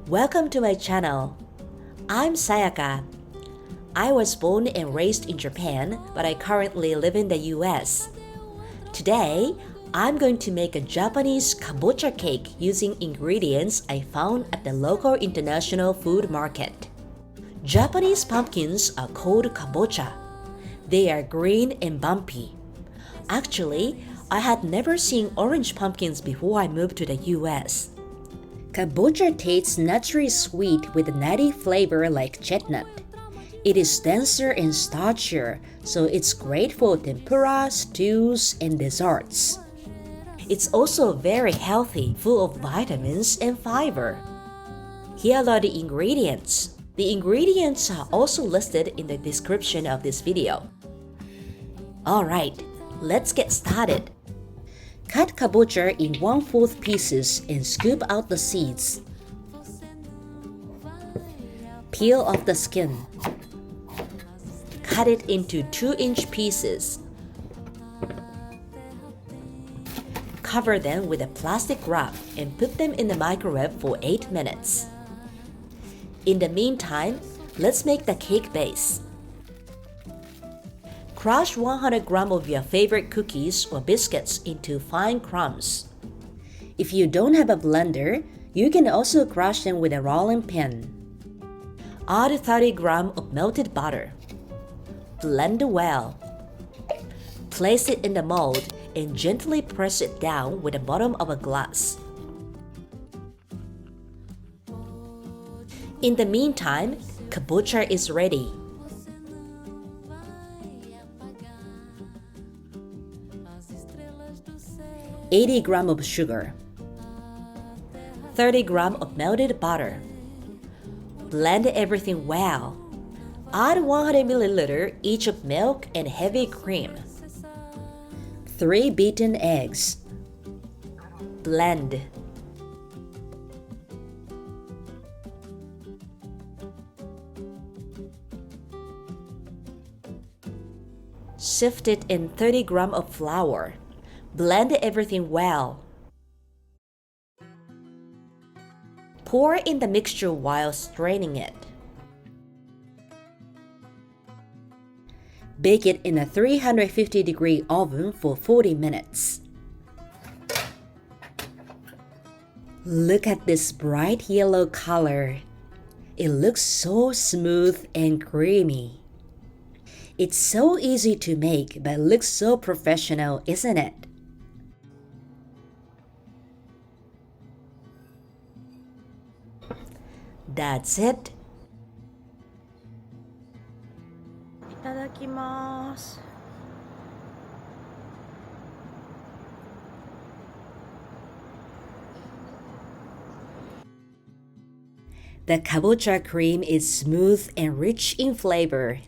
Welcome to my channel. I'm Sayaka. I was born and raised in Japan, but I currently live in the US. Today, I'm going to make a Japanese kabocha cake using ingredients I found at the local international food market. Japanese pumpkins are called kabocha. They are green and bumpy. Actually, I had never seen orange pumpkins before I moved to the US. Kabocha tastes naturally sweet with a nutty flavor like chestnut. It is denser and starchier, so it's great for tempura, stews, and desserts. It's also very healthy, full of vitamins and fiber. Here are the ingredients. The ingredients are also listed in the description of this video. Alright, let's get started. Cut kabocha in 1/4 pieces and scoop out the seeds. Peel off the skin. Cut it into 2-inch pieces. Cover them with a plastic wrap and put them in the microwave for 8 minutes. In the meantime, let's make the cake base. Crush 100 grams of your favorite cookies or biscuits into fine crumbs. If you don't have a blender, you can also crush them with a rolling pin. Add 30 grams of melted butter. Blend well. Place it in the mold and gently press it down with the bottom of a glass. In the meantime, kabocha is ready. $80 grams of sugar. 30 grams of melted butter. Blend everything well. Add 100 ml each of milk and heavy cream. 3 beaten eggs. Blend. Sift it in 30 grams of flour. Blend everything well. Pour in the mixture while straining it. Bake it in a 350-degree oven for 40 minutes. Look at this bright yellow color. It looks so smooth and creamy. It's so easy to make, but looks so professional, isn't it? That's it. いただきます。The kabocha cream is smooth and rich in flavor.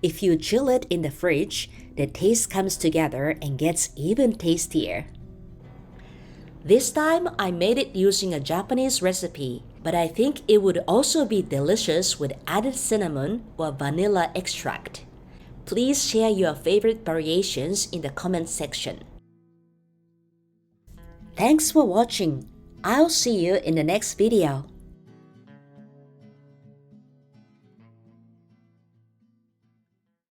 If you chill it in the fridge, the taste comes together and gets even tastier. This time, I made it using a Japanese recipe, but I think it would also be delicious with added cinnamon or vanilla extract. Please share your favorite variations in the comment section. Thanks for watching. I'll see you in the next video.